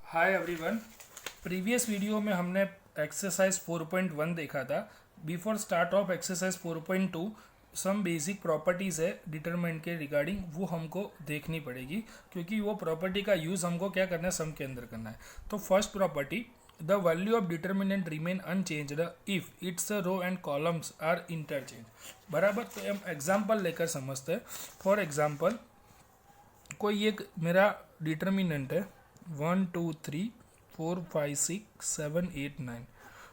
Hi everyone. Previous video में हमने exercise 4.1 देखा था। Before start of exercise 4.2 some basic properties है डिटरमिनेंट के रिगार्डिंग, वो हमको देखनी पड़ेगी क्योंकि वो प्रॉपर्टी का यूज़ हमको क्या करना है, सम के अंदर करना है। तो first property, the value of determinant remain unchanged if its row and columns are interchange. बराबर। तो हम एग्जाम्पल लेकर समझते हैं। फॉर एग्जाम्पल, कोई एक मेरा डिटर्मिनेंट है 1 2 3 4 5 6 7 8 9।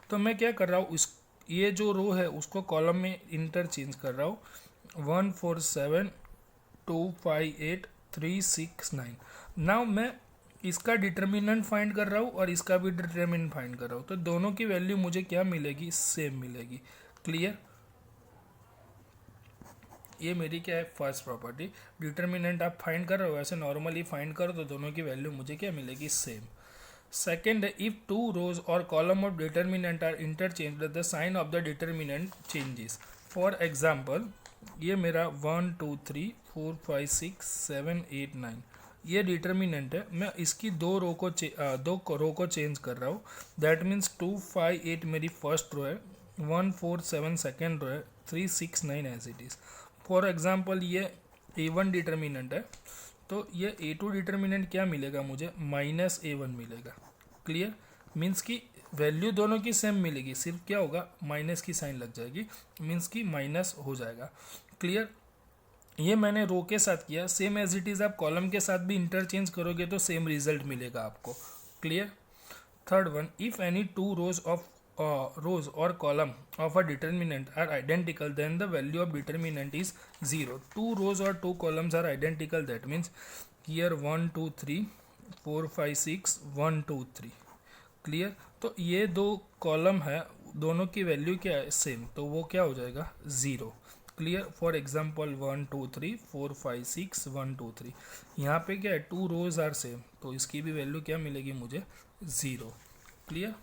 तो मैं क्या कर रहा हूँ, इस ये जो रो है उसको कॉलम में इंटरचेंज कर रहा हूँ। 1 4 7 2 5 8 3 6 9। नाउ मैं इसका डिटर्मिनेंट फाइंड कर रहा हूँ और इसका भी डिटर्मिनेंट फाइंड कर रहा हूँ, तो दोनों की वैल्यू मुझे क्या मिलेगी, सेम मिलेगी। क्लियर। ये मेरी क्या है, फर्स्ट प्रॉपर्टी। डिटर्मिनेंट आप फाइंड कर रहे हो, वैसे नॉर्मली फाइंड करो तो दोनों की वैल्यू मुझे क्या मिलेगी, सेम। सेकेंड है, इफ टू रोज और column of determinant are interchange the sign of the determinant changes. For example, ये मेरा 1 2 3 4 5 6 7 8 9 ये डिटर्मिनेंट है। मैं इसकी दो रो को चेंज कर रहा हूँ। दैट मीन्स 2 5 8 मेरी फर्स्ट रो है, 1 4 7 सेकेंड रो है, 3 6 9 as it is. For example, ये A1 डिटर्मिनेंट है, तो ये A2 डिटर्मिनेंट क्या मिलेगा मुझे, -A1 मिलेगा। क्लियर। मीन्स की वैल्यू दोनों की सेम मिलेगी, सिर्फ क्या होगा, माइनस की साइन लग जाएगी, मीन्स की माइनस हो जाएगा। क्लियर। ये मैंने रो के साथ किया, सेम एज इट इज़ आप कॉलम के साथ भी इंटरचेंज करोगे तो सेम रिजल्ट मिलेगा आपको। Clear. Third one, if any two rows or column of a determinant are identical, then the value of determinant is 0. Two rows or two columns are identical, that means here 1 2 3 4 5 6 1 2 3। Clear. तो ये दो column है, दोनों की value क्या है, same, तो वो क्या हो जाएगा, 0। क्लियर। फॉर एग्जाम्पल 1 2 3 4 5 6 1 2 3, यहाँ पे क्या है, टू रोज आर सेम, तो इसकी भी वैल्यू क्या मिलेगी मुझे, 0। Clear.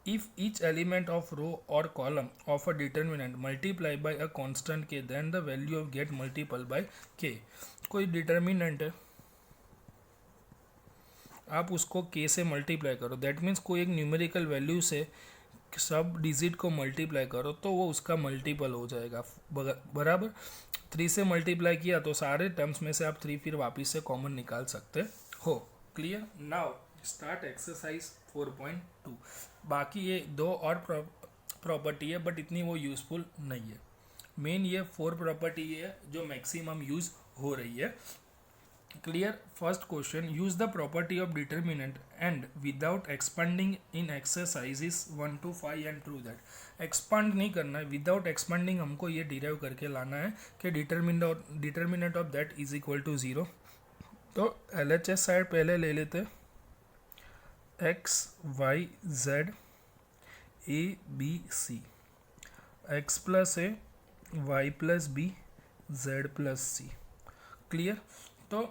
If each element of row or column of a determinant multiply by a constant k, then the value of get multiple by k। कोई डिटर्मिनेंट है, आप उसको k से मल्टीप्लाई करो, दैट मीन्स कोई एक न्यूमेरिकल वैल्यू से सब डिजिट को मल्टीप्लाई करो तो वो उसका मल्टीपल हो जाएगा। बराबर। 3 से मल्टीप्लाई किया तो सारे टर्म्स में से आप 3 फिर वापस से कॉमन निकाल सकते हो। क्लियर। Now start exercise 4.2। बाकी ये दो और प्रॉपर्टी है बट इतनी वो यूज़फुल नहीं है। मेन ये 4 प्रॉपर्टी है जो मैक्सिमम यूज़ हो रही है। Clear. First question, use the property of determinant and without expanding in exercises 1 to 5 and prove that. Expand नहीं करना है, विदाउट एक्सपांडिंग हमको ये डिराइव करके लाना है कि determinant of that is equal to 0। तो LHS साइड पहले ले लेते, x Y z ABC, x plus a y plus b z plus C. Clear. तो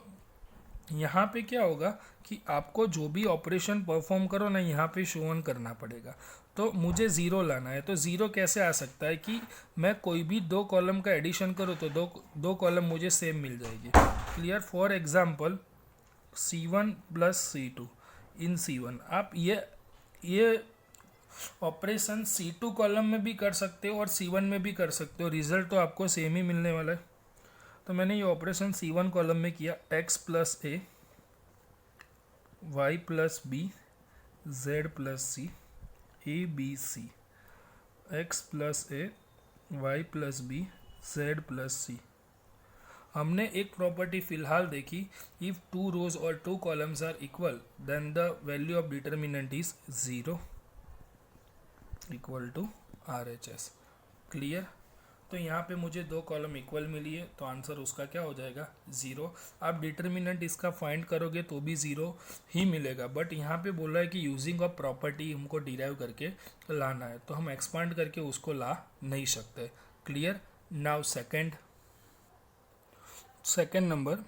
यहाँ पे क्या होगा कि आपको जो भी ऑपरेशन परफॉर्म करो ना, यहाँ पे शो ऑन करना पड़ेगा। तो मुझे 0 लाना है, तो 0 कैसे आ सकता है कि मैं कोई भी दो कॉलम का एडिशन करूँ तो दो कॉलम मुझे सेम मिल जाएगी। Clear. For example C1 plus C2 in C1, आप ये ऑपरेशन C2 कॉलम में भी कर सकते हो और C1 में भी कर सकते हो, रिजल्ट तो आपको सेम ही मिलने वाला है। तो मैंने ये ऑपरेशन C1 कॉलम में किया, x plus a y plus b z plus c ABC, x plus a y plus b z plus c. हमने एक प्रॉपर्टी फिलहाल देखी, इफ टू रोज और two columns are equal then the value of determinant is 0 equal to RHS। Clear. तो यहाँ पे मुझे दो कॉलम इक्वल मिली है, तो आंसर उसका क्या हो जाएगा, 0। आप डिटर्मिनेंट इसका फाइंड करोगे तो भी 0 ही मिलेगा, बट यहाँ पे बोल रहा है कि यूजिंग ऑफ प्रॉपर्टी हमको डिराइव करके लाना है, तो हम एक्सपांड करके उसको ला नहीं सकते। Clear. Now second number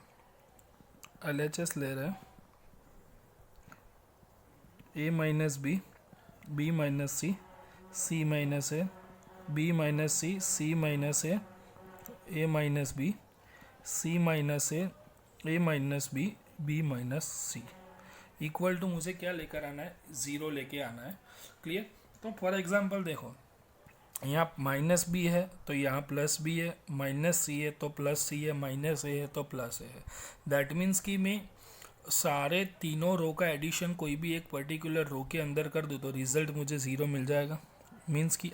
LHS ले रहे हैं, A minus B B minus C C minus A B minus C C minus A A minus B C minus A A minus B B minus C. Equal to मुझे क्या लेकर आना है, 0 लेके आना है। क्लियर। तो फॉर एग्जांपल देखो, यहाँ माइनस बी है तो यहाँ प्लस बी है, माइनस सी है तो प्लस सी है, माइनस ए है तो प्लस ए है। दैट मीन्स कि मैं सारे तीनों रो का एडिशन कोई भी एक पर्टिकुलर रो के अंदर कर दूँ तो रिजल्ट मुझे 0 मिल जाएगा। मीन्स कि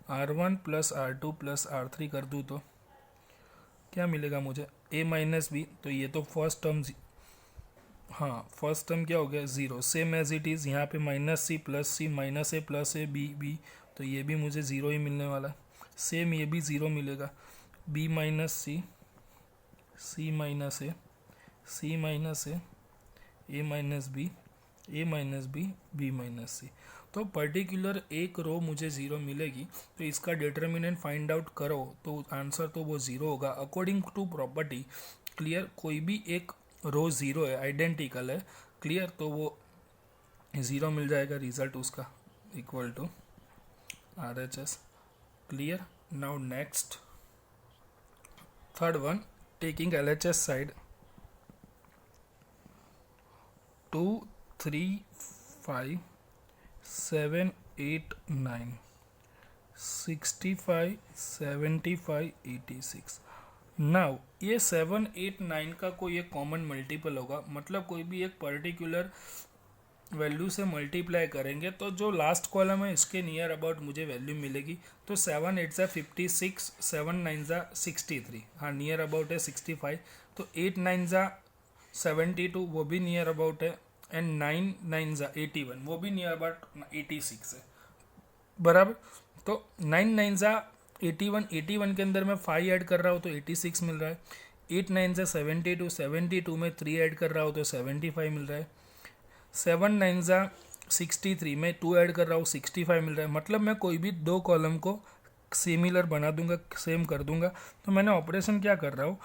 R1 plus R2 plus R3 कर दूँ तो क्या मिलेगा मुझे, ए माइनस बी। तो ये तो फर्स्ट टर्म, हाँ फर्स्ट टर्म क्या हो गया, 0। सेम एज इट इज़ यहाँ पे minus C plus C, minus A plus A B B, तो ये भी मुझे 0 ही मिलने वाला है। सेम ये भी 0 मिलेगा। बी माइनस सी, सी माइनस ए, सी माइनस ए माइनस बी, ए माइनस बी, बी माइनस सी। तो पर्टिकुलर एक रो मुझे 0 मिलेगी। तो इसका डिटर्मिनेंट फाइंड आउट करो तो आंसर तो वो 0 होगा अकॉर्डिंग टू प्रॉपर्टी। क्लियर। कोई भी एक रो 0 है, आइडेंटिकल है, क्लियर, तो वो 0 मिल जाएगा रिजल्ट उसका, equal to RHS। Clear. Now next third one, taking LHS side 2 3 5 7 8 9 65 75 86। Now ये 7 8 9 का कोई एक कॉमन मल्टीपल होगा, मतलब कोई भी एक पर्टिकुलर वैल्यू से मल्टीप्लाई करेंगे तो जो लास्ट कॉलम है इसके नियर अबाउट मुझे वैल्यू मिलेगी। तो 7 8 ज़ा 56, 7 9 ज़ा 63, हाँ नियर अबाउट है 65। तो 8 9 ज़ा 72, वो भी नियर अबाउट है, एंड 9 9 ज़ा 81, वो भी नियर अबाउट 86 है, बराबर। तो 9 9 ज़ा 81, 81 के अंदर मैं 5 ऐड कर रहा हूँ तो 86 मिल रहा है। 8 9 ज़ा 72, 72 में 3 ऐड कर रहा हूँ तो 75 मिल रहा है। 7 9 ज़ा 63 में 2 ऐड कर रहा हूँ 65 मिल रहा है। मतलब मैं कोई भी दो कॉलम को सिमिलर बना दूंगा, सेम कर दूंगा। तो मैंने ऑपरेशन क्या कर रहा हूँ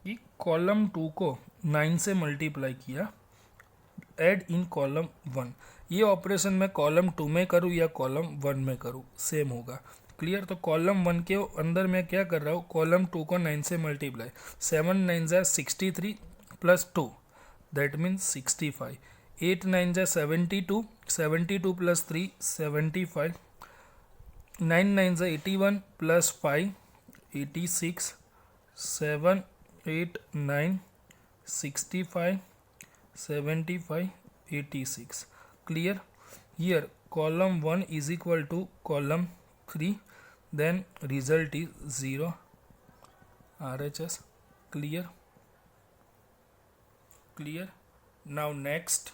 कि कॉलम 2 को 9 से मल्टीप्लाई किया, ऐड इन कॉलम 1। ये ऑपरेशन मैं कॉलम 2 में करूँ या कॉलम 1 में करूँ सेम होगा। क्लियर। तो कॉलम 1 के अंदर मैं क्या कर रहा हूँ, कॉलम 2 को 9 से मल्टीप्लाई, 7 9 ज़ा 63 प्लस 2 दैट मीन्स 65, 8 9 ज़ा 72, 72 प्लस 3 75, 9 9 ज़ा 81 plus 5 86, 7 8 9 65 75 86। Clear. Here column 1 is equal to column 3, then result is 0 RHS. Clear. Clear. Now next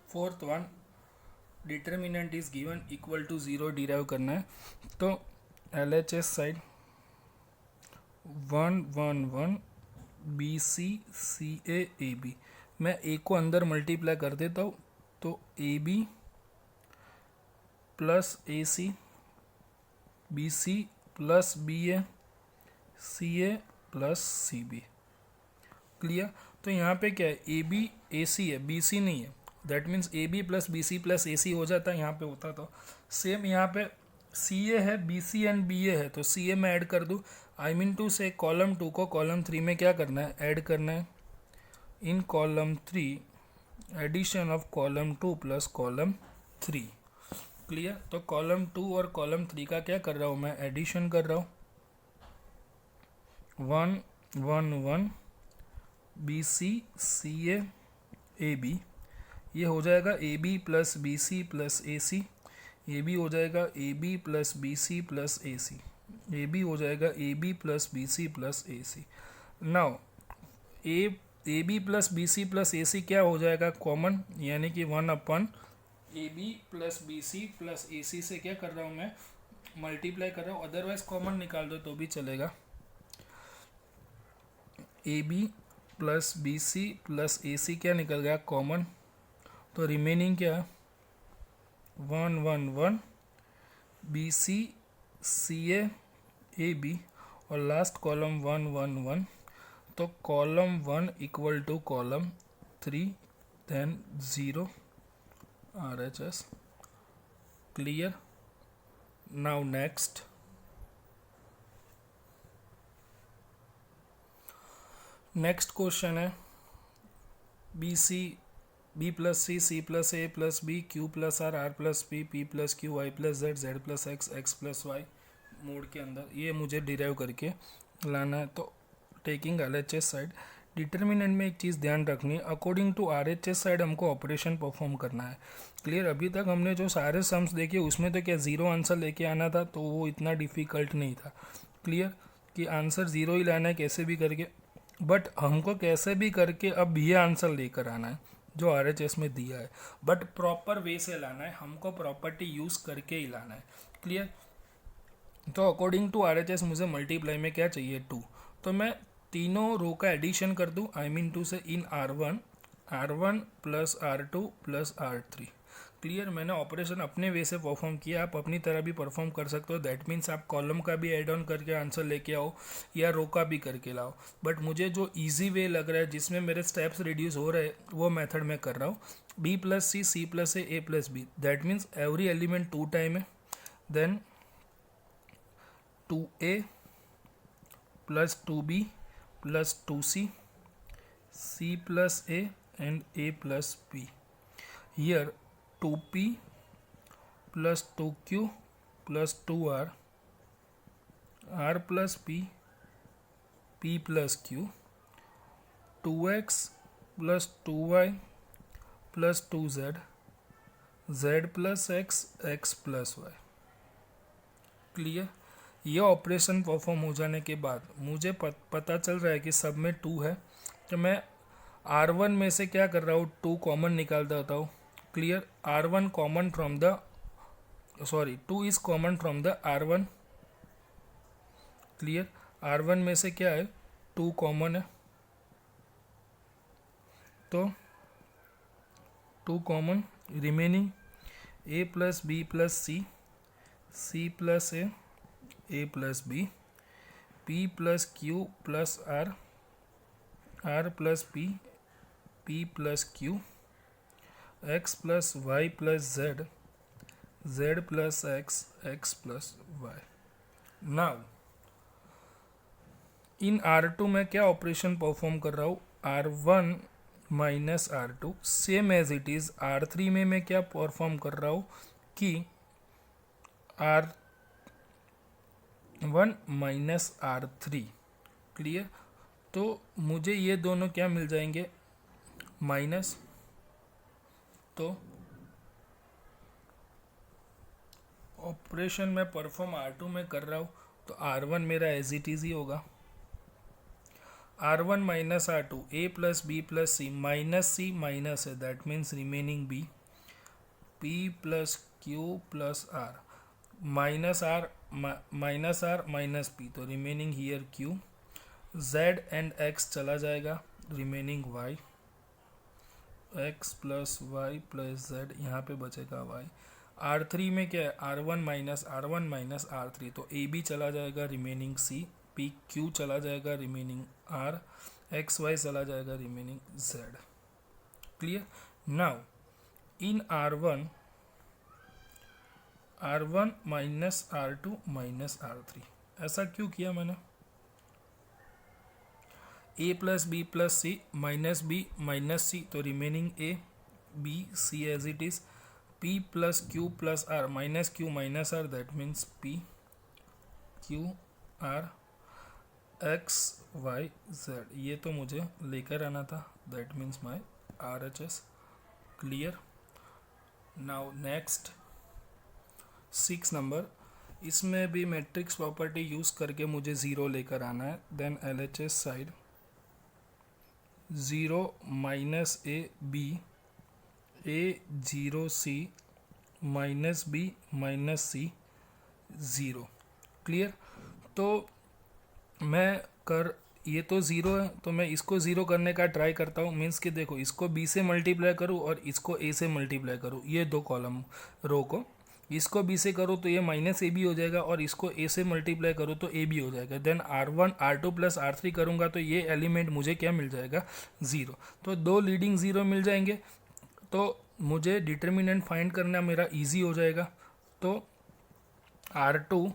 fourth one, determinant is given equal to 0 derive करना है। तो LHS side 1 1 1 BC CA AB, मैं ए को अंदर multiply कर देता हूँ तो AB plus AC, BC plus BA, CA plus CB। Clear. तो यहाँ पे क्या है, AB AC है, BC नहीं है। That means AB plus BC plus AC हो जाता है, यहाँ पे होता तो सेम। यहाँ पे CA है, BC एंड BA है, तो CA में ऐड कर दूँ। आई मीन टू से कॉलम 2 को कॉलम 3 में क्या करना है, ऐड करना है। In column 3 addition of column 2 plus column 3। Clear. तो कॉलम 2 और कॉलम 3 का क्या कर रहा हूँ मैं, एडिशन कर रहा हूँ। 1 1 1 BC CA AB, ये हो जाएगा AB plus BC plus AC, ये भी हो जाएगा AB plus BC plus AC, ये भी हो जाएगा AB plus BC plus AC। Now AB plus BC plus AC क्या हो जाएगा, कॉमन, यानी कि 1 अपन AB plus BC plus AC से क्या कर रहा हूँ मैं, मल्टीप्लाई कर रहा हूँ। अदरवाइज कॉमन निकाल दो तो भी चलेगा। AB plus BC plus AC क्या निकल गया, कॉमन। तो रिमेनिंग क्या, 1 1 1 BC CA AB, और लास्ट कॉलम 1 1 1। तो column 1 equal to column 3, then 0 RHS। Clear. Now next question है b c b plus C plus A plus b q plus are plus P plus q y plus Z plus x plus y mod के अंदर ये मुझे derive करके लाना है। तो taking LHS side, determinant में एक चीज़ ध्यान रखनी है, अकॉर्डिंग टू RHS साइड हमको ऑपरेशन परफॉर्म करना है। क्लियर? अभी तक हमने जो सारे सम्स देखे उसमें तो क्या ज़ीरो आंसर लेके आना था, तो वो इतना डिफ़िकल्ट नहीं था। क्लियर? कि आंसर ज़ीरो ही लाना है कैसे भी करके, बट हमको कैसे भी करके अब ये आंसर लेकर आना है जो RHS में दिया है, बट प्रॉपर वे से लाना है, हमको प्रॉपर्टी यूज़ करके ही लाना है। क्लियर? तो अकॉर्डिंग टू RHS मुझे मल्टीप्लाई में क्या चाहिए 2, तो मैं तीनों रो का एडिशन कर दूं, आई मीन टू से इन R1 plus R2 plus R3। Clear? मैंने ऑपरेशन अपने वे से परफॉर्म किया, आप अपनी तरह भी परफॉर्म कर सकते हो। दैट मीन्स आप कॉलम का भी एड ऑन करके आंसर लेके आओ या रो का भी करके लाओ, बट मुझे जो ईजी वे लग रहा है जिसमें मेरे स्टेप्स रिड्यूस हो रहे हैं वो मेथड में कर रहा हूँ। B plus C plus A plus b, that means every element 2 time है। Then 2a plus 2b plus 2c, c plus a and a plus b. Here 2p plus 2q plus 2r, r plus p, p plus q, 2x plus 2y plus 2z, z plus x, x plus y। Clear? ये operation perform हो जाने के बाद मुझे पता चल रहा है कि सब में 2 है, तो मैं R1 में से क्या कर रहा हूँ 2 कॉमन निकाल देता हूँ। Clear? R1 common from the 2 is common from the R1। Clear? R1 में से क्या है 2 कॉमन है, तो 2 common, remaining a plus B plus C plus A plus B, P plus Q plus are plus P plus Q, X plus Y plus Z plus x plus Y. Now in R2 में क्या operation perform कर रहा हूँ, R1 minus R2, same as it is R3 में मैं क्या perform कर रहा हूँ कि R1 माइनस R3। क्लियर? तो मुझे ये दोनों क्या मिल जाएंगे, माइनस, तो ऑपरेशन में परफॉर्म R2 में कर रहा हूँ तो R1 मेरा एज इट इज ही होगा, R1 minus R2, a plus B plus C minus है, that means remaining b, P plus Q plus are, minus r minus p, तो remaining here q, z and x चला जाएगा, remaining y, x plus Y plus z, यहाँ पे बचेगा Y. R3 में क्या है, R1 माइनस R3, तो ए बी चला जाएगा, रिमेनिंग सी, पी क्यू चला जाएगा, रिमेनिंग आर, एक्स वाई चला जाएगा, remaining Z. Clear? Now in R1 minus R2 minus R3, ऐसा क्यों किया मैंने, A plus B plus C minus B minus सी, तो remaining A B C as it is, P plus Q plus are minus Q minus R, that means P Q R X Y Z, ये तो मुझे लेकर आना था, that means my RHS। Clear? Now next 6 number, इसमें भी matrix property use करके मुझे ज़ीरो लेकर आना है। देन LHS साइड 0 माइनस ए 0 सी minus B minus c 0। Clear? तो मैं ये तो ज़ीरो है, तो मैं इसको ज़ीरो करने का ट्राई करता हूँ। मीन्स कि देखो, इसको बी से मल्टीप्लाई करूँ और इसको ए से मल्टीप्लाई करूँ, ये दो कॉलम रो को, इसको बी से करो तो ये माइनस ए बी हो जाएगा, और इसको ए से मल्टीप्लाई करो तो ए बी हो जाएगा। Then R1 R2 plus R3 करूँगा तो ये एलिमेंट मुझे क्या मिल जाएगा, ज़ीरो। तो दो लीडिंग ज़ीरो मिल जाएंगे, तो मुझे डिटर्मिनेंट फाइंड करना मेरा इजी हो जाएगा। तो R2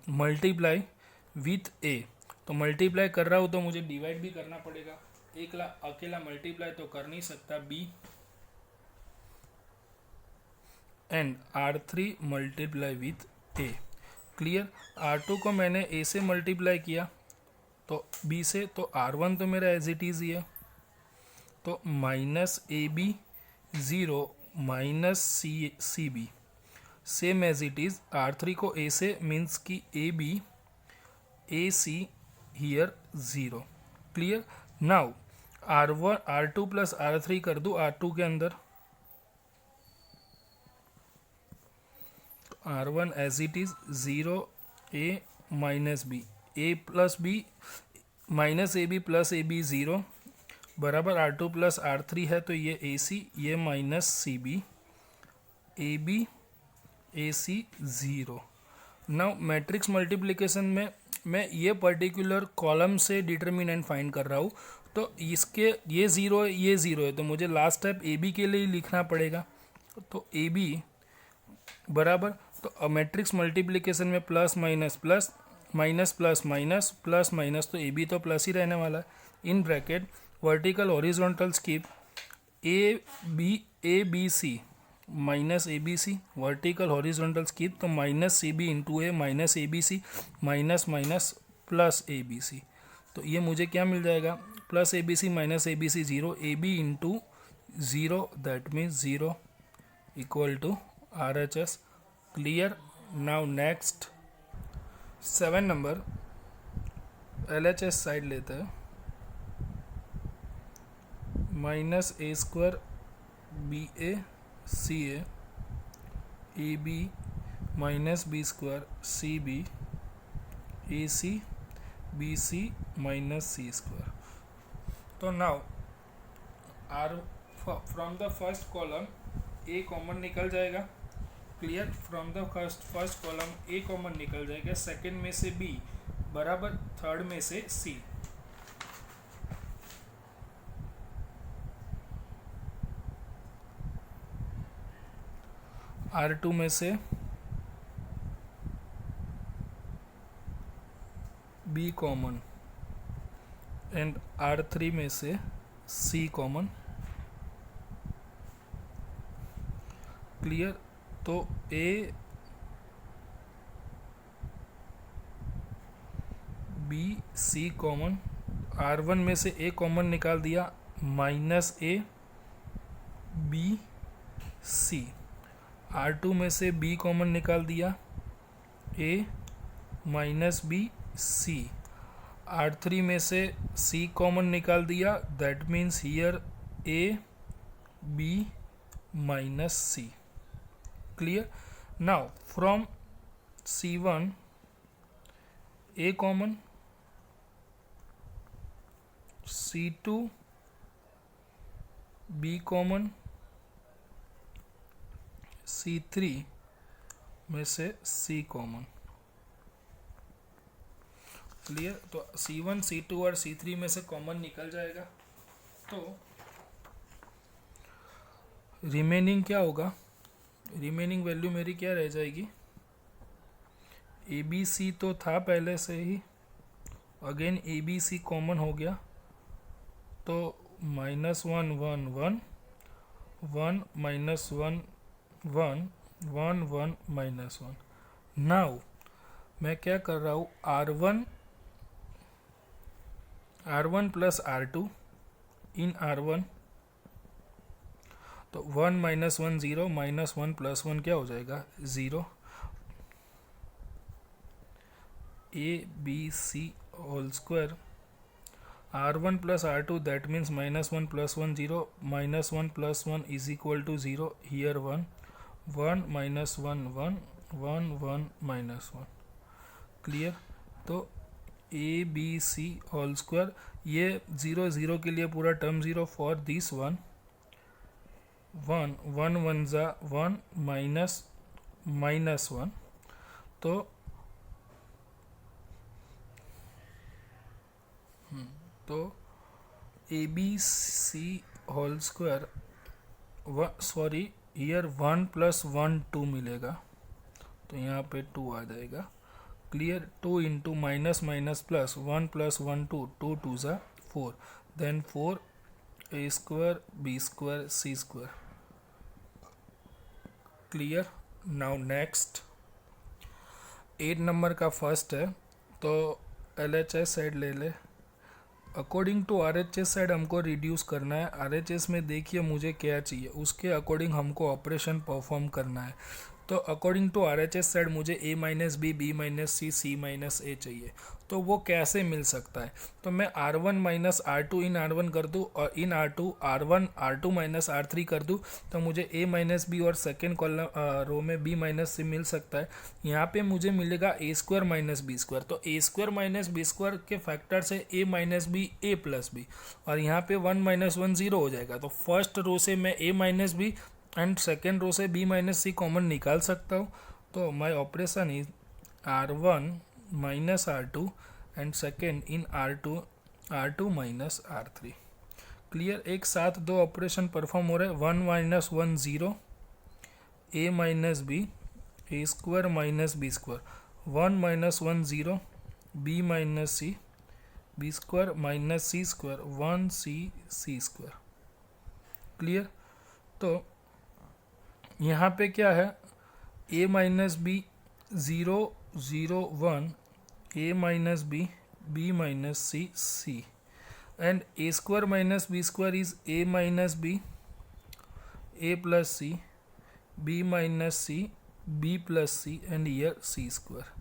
मल्टीप्लाई विथ ए, तो मल्टीप्लाई कर रहा हूँ तो मुझे डिवाइड भी करना पड़ेगा, अकेला मल्टीप्लाई तो कर नहीं सकता B, and R3 multiply with A. Clear. R2 को मैंने ए से मल्टीप्लाई किया तो बी से, तो R1 तो मेरा एज इट इज़ ही है, तो minus A B zero minus C B, same as it is. R3 को ए से मीन्स कि A B, A C here zero. Clear. Now R2 plus R3 कर दूँ R2 के अंदर, R1 as it is zero A minus B, A plus B minus A B plus A B zero बराबर R2 plus R3 है, तो ये A C, ये minus C B, A B A C zero. Now matrix multiplication में मैं ये particular column से determinant find कर रहा हूँ, तो इसके ये ज़ीरो है, ये ज़ीरो है, तो मुझे लास्ट स्टेप ए बी के लिए ही लिखना पड़ेगा। तो ए बी बराबर, तो मैट्रिक्स मल्टीप्लिकेशन में plus minus plus, minus plus minus plus minus, तो ए बी तो प्लस ही रहने वाला है। इन bracket vertical horizontal skip a B c minus A B c, vertical horizontal skip तो minus C b into a minus A B c minus minus plus A B c, तो ये मुझे क्या मिल जाएगा, plus A B c minus A B c zero, a b into zero, that means zero equal to R H S. Clear. Now next 7 number L H S side लेते हैं, minus A square b A c a B minus B square c B A c b c minus c square. तो now R from the first column a common निकल जाएगा। Clear. From the first column a common निकल जाएगा, second में से B बराबर third में से सी। R2 में से B कॉमन एंड R3 में से C कॉमन। क्लियर। तो A B C common, R1 में से A कॉमन निकाल दिया, minus A B C, R2 में से B कॉमन निकाल दिया, A minus B C, R3 में से C कॉमन निकाल दिया, that means here A B minus C। Clear. Now from C1 A common, C2 B common, C3 में से C कॉमन। क्लियर। तो C1 C2 और C3 में से कॉमन निकल जाएगा, तो रिमेनिंग क्या होगा, रिमेनिंग वैल्यू मेरी क्या रह जाएगी, ए बी सी तो था पहले से ही, again a B c common हो गया, तो minus one one one one minus one one one one minus one. Now मैं क्या कर रहा हूँ, R1 प्लस R2 इन R1, तो 1 माइनस 1 ज़ीरो माइनस 1 प्लस 1 क्या हो जाएगा, zero. A B c whole square R1 plus R2, that means minus 1 plus 1 zero minus 1 plus 1 is equal to zero, here 1 1 minus 1 1 1 1 minus 1। Clear. तो a B c whole square, ये zero zero के लिए पूरा term zero, for this one 1 1 1 ज़ा 1 minus minus 1, तो a B c whole square, sorry here 1 plus 1 2 मिलेगा, तो यहाँ पे 2 आ जाएगा। Clear. 2 into minus minus plus 1 plus 1 2 2 2 ज़ा 4, then 4 a square b square c square. Clear. Now next 8 number का फर्स्ट है, तो एल एच एस साइड ले ले. According to R H S side हमको रिड्यूस करना है. आर एच एस में देखिए मुझे क्या चाहिए, उसके अकॉर्डिंग हमको ऑपरेशन परफॉर्म करना है. तो according to R H S side मुझे A minus B, B minus C, C minus A चाहिए. तो वो कैसे मिल सकता है? तो मैं R one minus R two in R one कर दूँ और in R two R one R two minus R three कर दूँ, तो मुझे ए माइनस बी और सेकेंड कॉलम रो में बी माइनस सी मिल सकता है. यहाँ पे मुझे मिलेगा ए स्क्वायर माइनस बी स्क्वायर. तो ए स्क्वायर माइनस बी स्क्वायर के फैक्टर से ए माइनस बी ए प्लस बी, और यहाँ पे 1 माइनस 1 0 हो जाएगा. तो फर्स्ट रो से मैं a minus b and second row से बी माइनस सी कॉमन निकाल सकता हूँ. तो my operation is R one minus R two and second in R two minus R three. Clear. एक साथ दो ऑपरेशन परफॉर्म हो रहे हैं. 1 minus 1 0, a minus B, A square minus B square. 1 minus 1 0, b minus C, b square minus c square, 1 C C square. Clear. तो यहाँ पे क्या है, a minus b 0 0 1, a minus B, B minus C c, and a square minus B square is a minus B, A plus c, b minus C, b plus C, and here c square.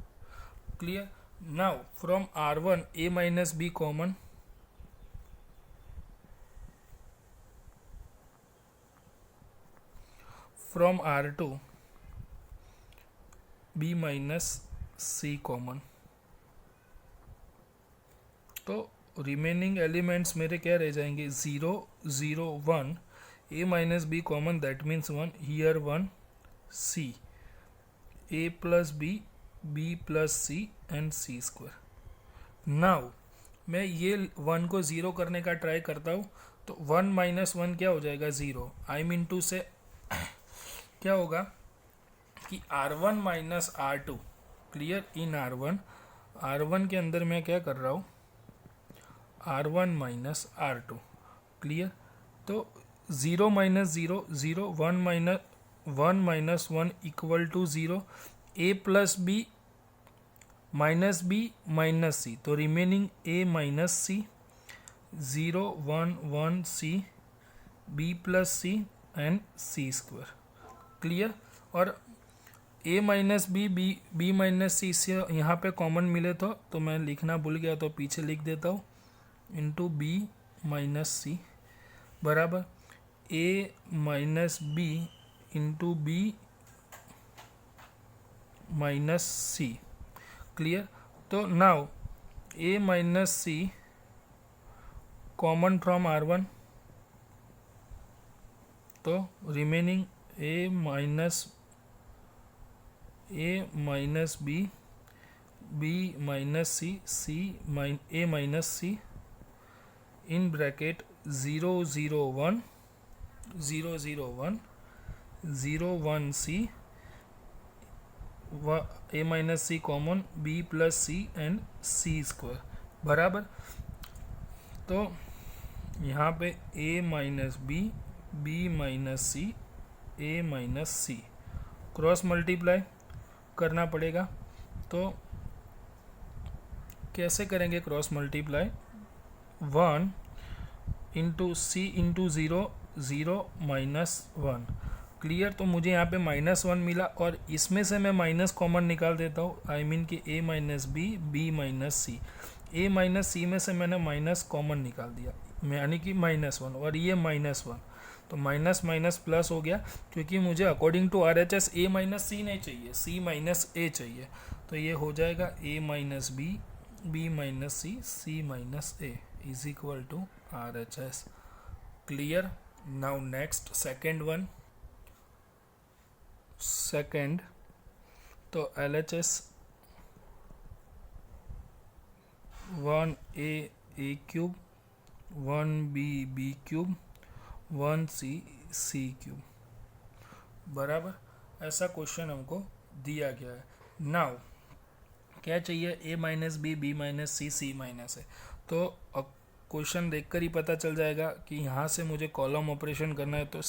Clear. Now from R1 a minus b common, from R2 b minus c common. तो remaining elements मेरे क्या रह जाएंगे, 0 0 1, a minus B common, that means 1, here 1 c, a plus B, B plus C and C square. Now मैं ये 1 को 0 करने का ट्राई करता हूँ. तो 1 माइनस 1 क्या हो जाएगा, 0. आई मीन टू से क्या होगा कि R1 माइनस R2. क्लियर. इन R1 के अंदर मैं क्या कर रहा हूँ, R1 माइनस R2. क्लियर. तो 0 minus 0 0, 1 minus 1 equal to 0, a plus B minus B minus सी, तो remaining a minus c, 0 1 1 c, b plus C and C square. Clear. और a minus B, B minus c से यहाँ पे common मिले तो मैं लिखना भूल गया, तो पीछे लिख देता हूँ, इंटू बी माइनस सी बराबर a minus b into b minus c. Clear. तो now a minus C common from R1, तो remaining a minus B, B minus c, a minus c, in bracket 0 0 1 0 0 1 0 1 c, a minus C common, b plus C and C square बराबर. तो यहाँ पे a minus B, B minus c, a minus c cross multiply करना पड़ेगा. तो कैसे करेंगे cross multiply, 1 into सी into 0 0 minus 1. Clear. तो मुझे यहाँ पे -1 मिला, और इसमें से मैं माइनस कॉमन निकाल देता हूँ. आई मीन कि ए minus B, B minus c, a minus सी में से मैंने माइनस कॉमन निकाल दिया, यानी कि -1, और ये -1, तो माइनस माइनस प्लस हो गया, क्योंकि मुझे according to R H S a minus c नहीं चाहिए, सी माइनस ए चाहिए. तो ये हो जाएगा a minus B, B minus C, C minus a is equal to R H S. Clear. Now next second one. Second, तो L H S 1 a cube, 1 b cube, 1 c cube बराबर. ऐसा question हमको दिया गया है. Now क्या चाहिए, ए minus B, B minus सी, सी minus ए. तो क्वेश्चन देखकर ही पता चल जाएगा कि यहाँ से मुझे कॉलम ऑपरेशन करना है, तो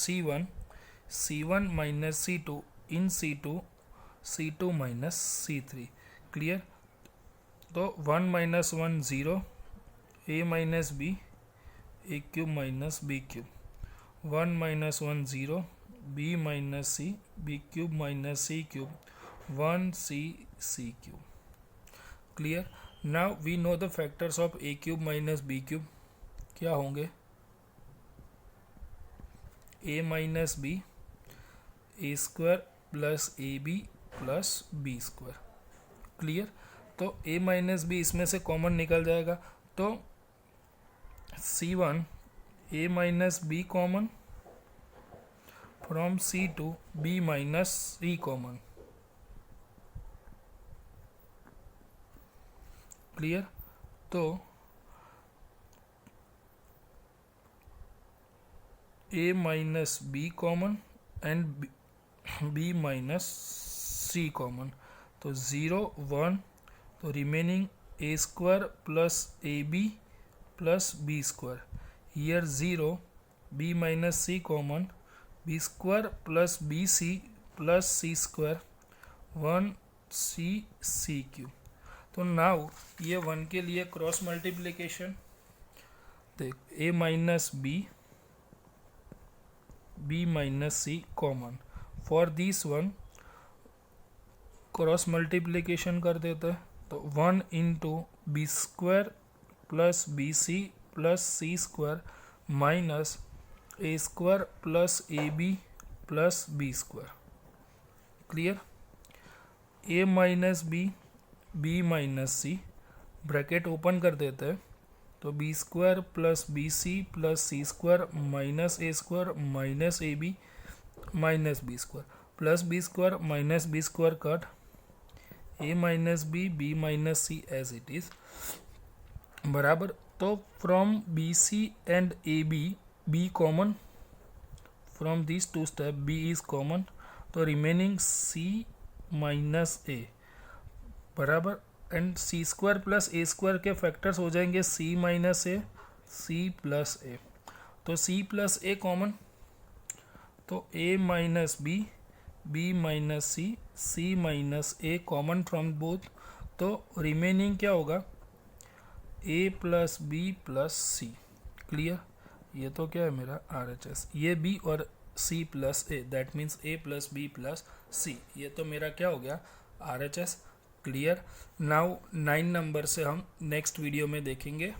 C1 माइनस C2 इन C2 माइनस C3, क्लियर। तो 1 minus 1 0, a minus B A cube minus B cube, 1 minus 1 0, b minus C B cube minus C cube, 1c cube, clear. Now we know the factors of a cube minus B cube, क्या होंगे, a minus B A square plus A B plus B square, clear. तो a minus B इसमें से common निकल जाएगा, तो C1 a minus B common, from C2 b minus C common, clear. तो a minus B common and b minus C common, तो 0 1, तो remaining a square plus A B plus B square, here 0 b minus C common, B square plus B C plus C square, 1c cube. तो now ये 1 के लिए cross multiplication, देख a minus B minus C common, for this one cross multiplication कर देते हैं, तो 1 into B square plus B C plus C square minus A square plus A B plus B square, clear. a minus B minus C, bracket open कर देते हैं, तो B square plus B C plus C square minus A square minus A B minus B square, plus B square minus B square cut, a minus B minus C as it is, बराबर। तो from B C and A B common, from this two step b is common, तो remaining c minus A, बराबर, and C square plus A square के factors हो जाएंगे c minus A, c plus A, तो c plus A common, तो a minus B minus C, c minus A common from both, तो remaining क्या होगा, a plus B plus C, clear. ये तो क्या है मेरा RHS, ये b और c plus a, that means a plus B plus c, ये तो मेरा क्या हो गया RHS, क्लियर। नाउ 9 नंबर से हम नेक्स्ट वीडियो में देखेंगे।